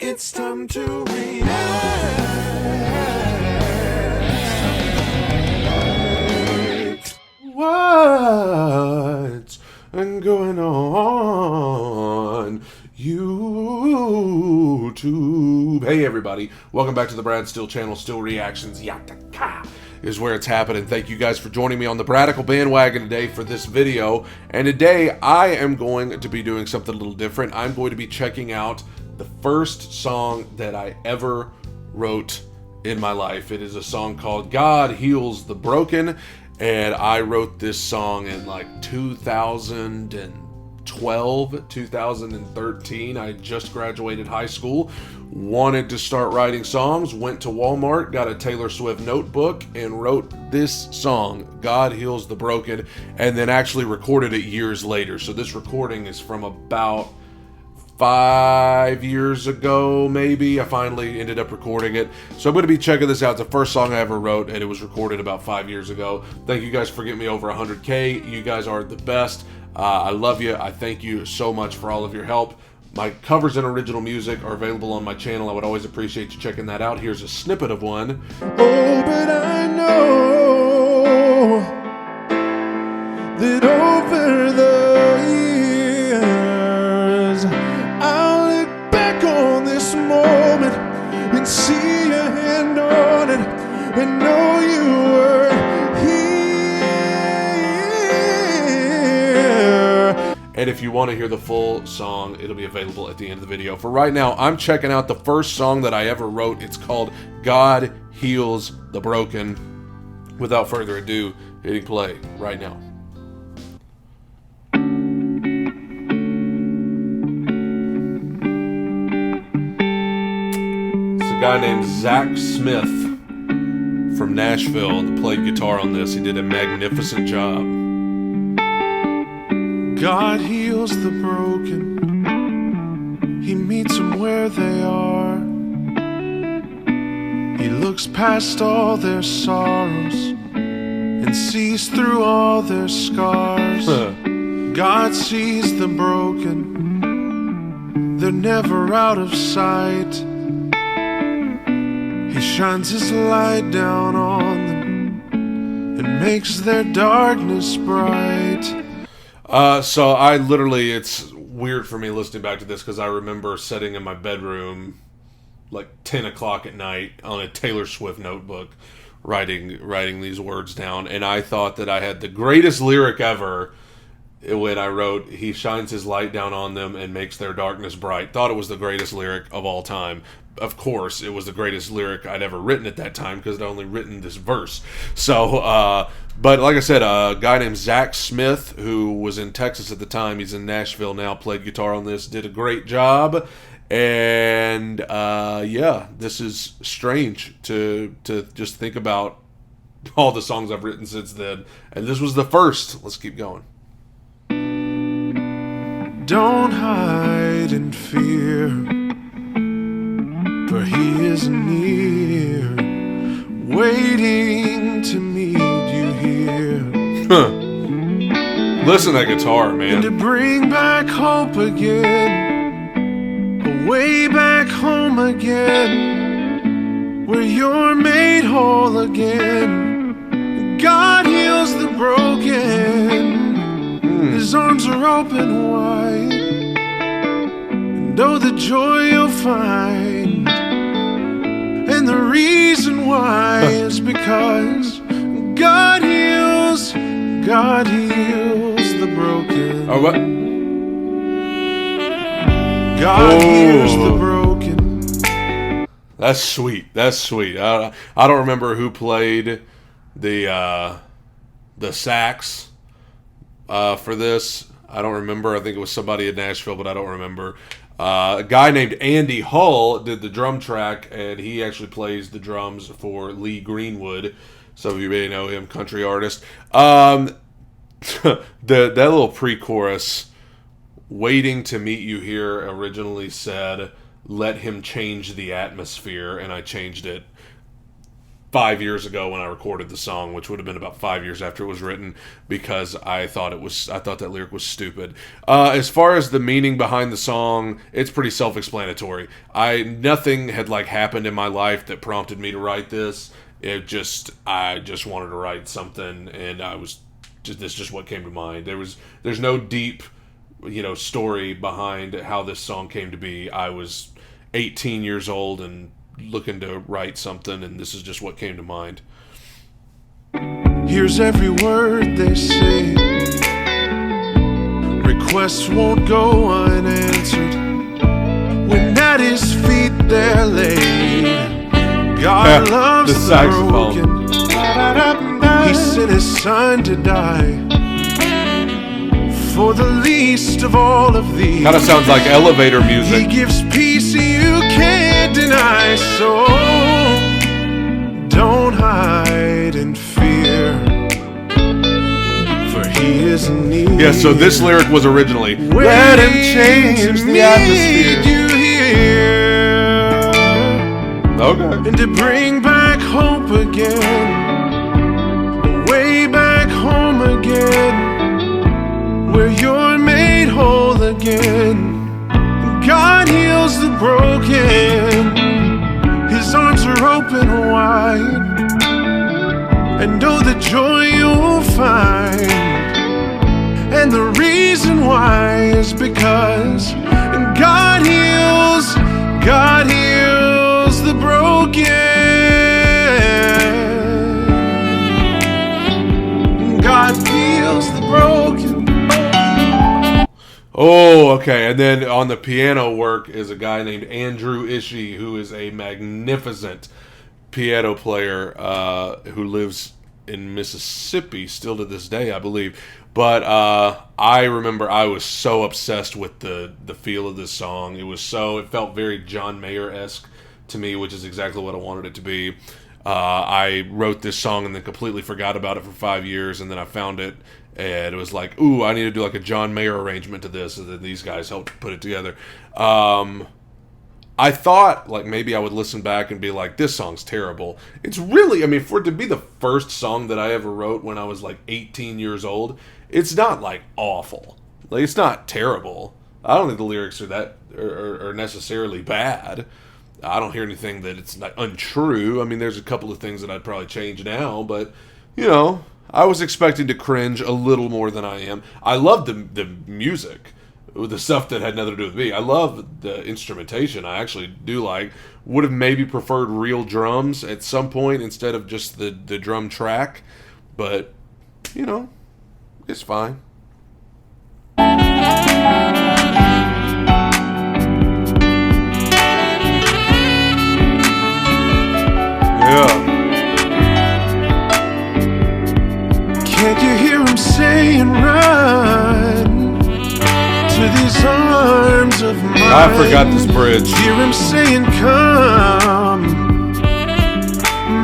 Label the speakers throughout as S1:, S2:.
S1: It's time to react. What's going on YouTube? Hey everybody, welcome back to the Brad Steele channel. Steele Reactions Yataka is where it's happening. Thank you guys for joining me on the Bradical bandwagon today for this video. And today I am going to be doing something a little different. I'm going to be checking out the first song that I ever wrote in my life. It is a song called God Heals the Broken, and I wrote this song in like 2012, 2013. I just graduated high school, wanted to start writing songs, went to Walmart, got a Taylor Swift notebook, and wrote this song, God Heals the Broken, and then actually recorded it years later. So this recording is from about 5 years ago, maybe. I finally ended up recording it. So I'm going to be checking this out. It's the first song I ever wrote, and it was recorded about 5 years ago. Thank you guys for getting me over 100K. You guys are the best. I love you. I thank you so much for all of your help. My covers and original music are available on my channel. I would always appreciate you checking that out. Here's a snippet of one.
S2: Oh, but I know that over the years I'll look back on this moment and see your hand on it and know you were here.
S1: And if you want to hear the full song, it'll be available at the end of the video. For right now, I'm checking out the first song that I ever wrote. It's called God Heals the Broken. Without further ado, hitting play right now. It's a guy named Zach Smith from Nashville that played guitar on this. He did a magnificent job.
S2: God heals the broken. He meets them where they are. He looks past all their sorrows and sees through all their scars. God sees the broken. They're never out of sight. He shines his light down on them and makes their darkness bright.
S1: So I literally, it's weird for me listening back to this because I remember sitting in my bedroom like 10 o'clock at night on a Taylor Swift notebook writing these words down, and I thought that I had the greatest lyric ever when I wrote, he shines his light down on them and makes their darkness bright. Thought it was the greatest lyric of all time. Of course, it was the greatest lyric I'd ever written at that time because I'd only written this verse. So, but like I said, a guy named Zach Smith, who was in Texas at the time, he's in Nashville now, played guitar on this, did a great job. And yeah, this is strange to just think about all the songs I've written since then. And this was the first. Let's keep going.
S2: Don't hide in fear, for he is near, waiting to meet you here.
S1: Listen to that guitar, man.
S2: And to bring back hope again, way back home again, where you're made whole again. God heals the broken. His arms are open wide, and oh, the joy you'll find. And the reason why is because God heals the broken.
S1: Oh, what?
S2: God hears the broken.
S1: That's sweet. That's sweet. I don't remember who played the sax for this. I don't remember. I think it was somebody in Nashville, but I don't remember. A guy named Andy Hull did the drum track, and he actually plays the drums for Lee Greenwood. Some of you may know him, country artist. That little pre-chorus, waiting to meet you here, originally said, let him change the atmosphere, and I changed it. 5 years ago when I recorded the song, which would have been about 5 years after it was written, because I thought that lyric was stupid. As far as the meaning behind the song, it's pretty self-explanatory. Nothing had like happened in my life that prompted me to write this. I just wanted to write something, and this is just what came to mind. There's no deep, story behind how this song came to be. I was 18 years old and looking to write something, and this is just what came to mind.
S2: Here's every word they say. Requests won't go unanswered. When at his feet they're laid. God loves the broken. He sent his son to die for the least of all of these.
S1: Kind of sounds like elevator music.
S2: He gives peace you can't deny, so don't hide in fear, for he is near.
S1: Yeah, so this lyric was originally, let him change the atmosphere.
S2: You hear.
S1: Okay.
S2: And to bring back hope again, way back home again, where you're made whole again. God heals the broken. His arms are open wide, and oh, the joy you'll find. And the reason why is because God heals the broken. God heals the broken.
S1: Oh, okay. And then on the piano work is a guy named Andrew Ishii, who is a magnificent piano player who lives in Mississippi still to this day, I believe. But I remember I was so obsessed with the feel of this song. It felt very John Mayer-esque to me, which is exactly what I wanted it to be. I wrote this song and then completely forgot about it for 5 years, and then I found it, and it was like, ooh, I need to do like a John Mayer arrangement to this, and then these guys helped put it together. I thought like maybe I would listen back and be like, this song's terrible. It's really, I mean, for it to be the first song that I ever wrote when I was like 18 years old, it's not like awful. Like, it's not terrible. I don't think the lyrics are necessarily bad. I don't hear anything that it's not untrue. I mean, there's a couple of things that I'd probably change now, but I was expecting to cringe a little more than I am. I love the music, the stuff that had nothing to do with me. I love the instrumentation. I actually do like. Would have maybe preferred real drums at some point instead of just the drum track, but it's fine. Yeah.
S2: Can't you hear him saying, run to these arms of mine?
S1: I forgot this bridge.
S2: Hear him saying, come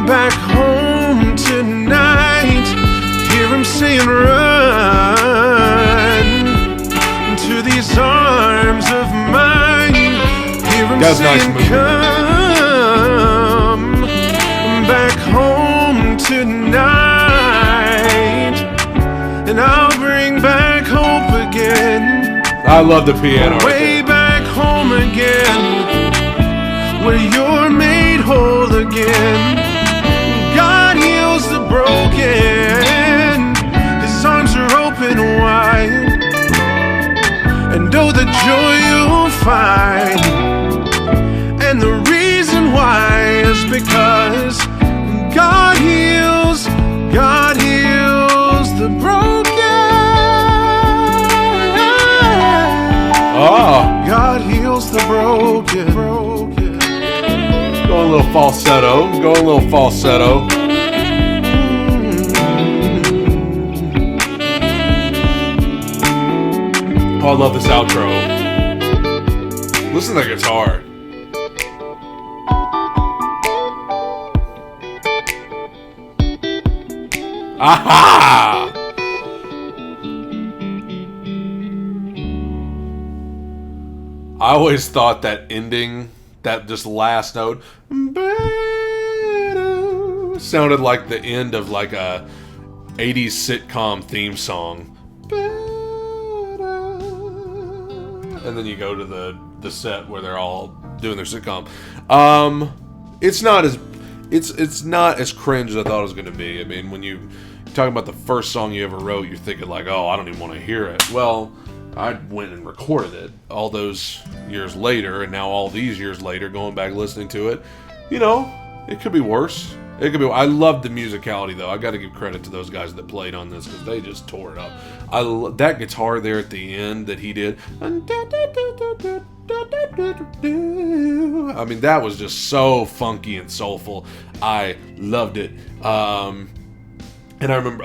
S2: back home tonight. Hear him saying, run to these arms of mine. Hear him saying, come back home tonight, and I'll bring back hope again.
S1: I love the piano.
S2: Way back home again, where you're made whole again. God heals the broken. His arms are open wide, and oh, the joy you'll find. And the reason why is because God heals the broken.
S1: Oh.
S2: God heals the broken.
S1: Go a little falsetto. Oh, I love this outro. Listen to the guitar. Aha! I always thought that ending, that just last note, sounded like the end of like a 80s sitcom theme song. And then you go to the set where they're all doing their sitcom. It's not as cringe as I thought it was going to be. I mean, when you're talking about the first song you ever wrote, you're thinking like, oh, I don't even want to hear it. Well, I went and recorded it all those years later, and now all these years later, going back listening to it, it could be worse. It could be. I love the musicality, though. I got to give credit to those guys that played on this because they just tore it up. That guitar there at the end that he did. I mean, that was just so funky and soulful. I loved it. And I remember,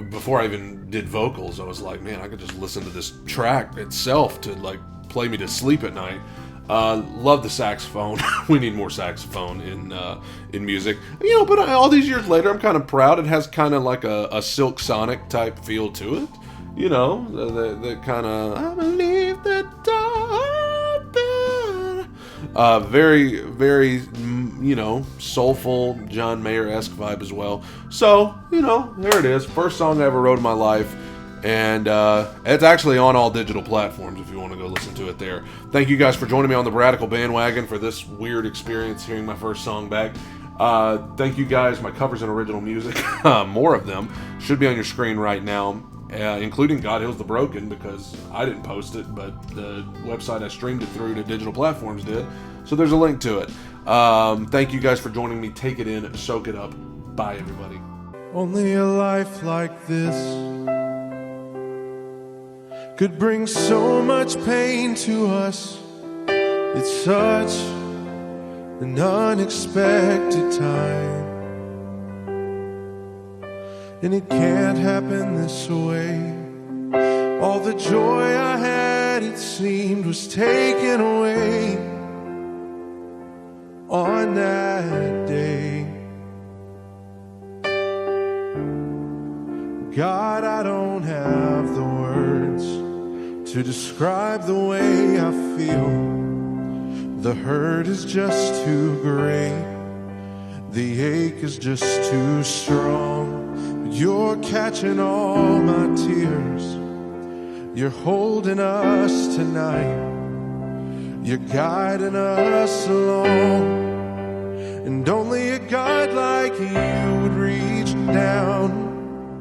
S1: before I even did vocals, I was like, man, I could just listen to this track itself to like play me to sleep at night. Love the saxophone. We need more saxophone in music. But all these years later, I'm kind of proud. It has kind of like a Silk Sonic type feel to it. The kind of, I believe the door. Very, very, soulful John Mayer-esque vibe as well. So, there it is. First song I ever wrote in my life. And it's actually on all digital platforms if you want to go listen to it there. Thank you guys for joining me on the Radical bandwagon for this weird experience hearing my first song back. Thank you guys. My covers and original music, more of them, should be on your screen right now, including God Heals the Broken, because I didn't post it, but the website I streamed it through to digital platforms did. So there's a link to it. Thank you guys for joining me. Take it in, soak it up. Bye, everybody.
S2: Only a life like this could bring so much pain to us. It's such an unexpected time, and it can't happen this way. All the joy I had, it seemed, was taken away on that day. God, I don't have the words to describe the way I feel. The hurt is just too great, the ache is just too strong. But you're catching all my tears, you're holding us tonight, you're guiding us along. And only a God like you would reach down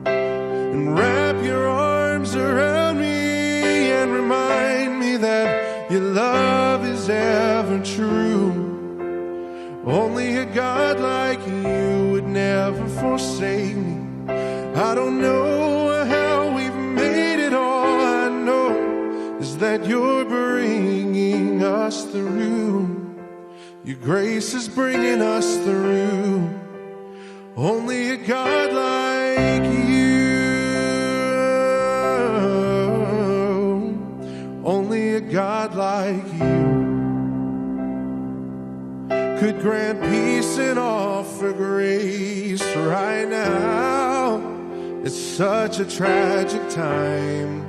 S2: and wrap your arms around me and remind me that your love is ever true. Only a God like you would never forsake me. I don't know how we've made it. All I know is that you're bringing us through. Your grace is bringing us through. Only a God like you. Only a God like you could grant peace and offer grace right now. It's such a tragic time,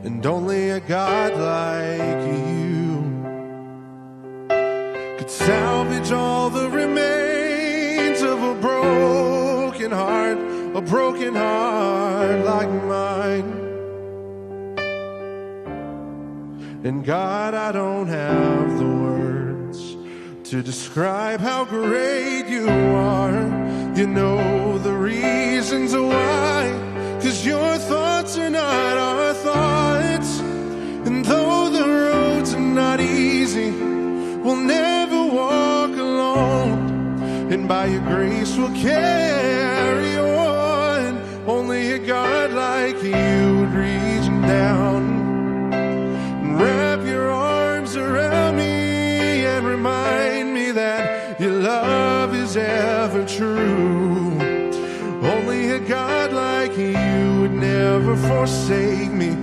S2: and only a God like you could salvage all the remains of a broken heart like mine. And God, I don't have the words to describe how great you are. You know the reasons why, 'cause your thoughts are not our thoughts. And though the roads are not easy, we'll never walk alone. And by your grace we'll carry on. Only a God like you would reach down, wrap your arms around me and remind me that your love is ever true. Only a God like you would never forsake me.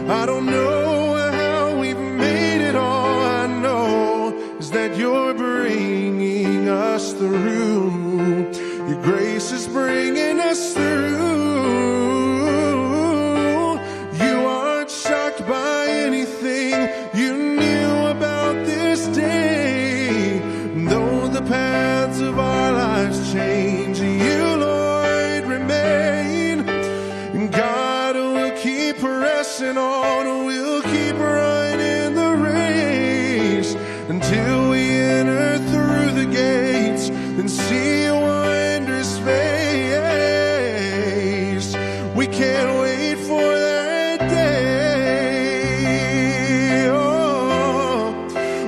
S2: I don't know how we've made it. All I know is that you're bringing us through. Your grace is bringing us through. You aren't shocked by anything you knew about this day. Though the paths of our lives change. You, Lord, remain. And God will keep pressing on. We'll keep running the race until we enter through the gates and see a wondrous face. We can't wait for that day, oh,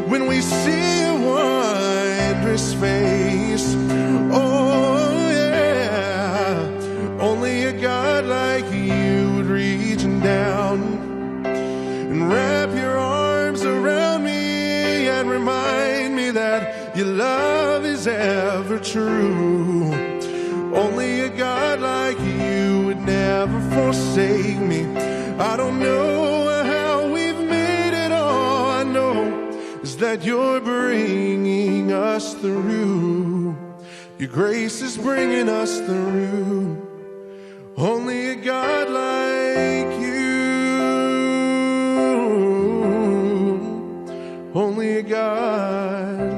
S2: when we see a wondrous face. Oh yeah, only a God like you would reach down and wrap your arms around me and remind me that your love is ever true. Only a God like you would never forsake me. I don't know how we've made it. All I know is that you're bringing us through. Your grace is bringing us through. Only a God like you. Only a God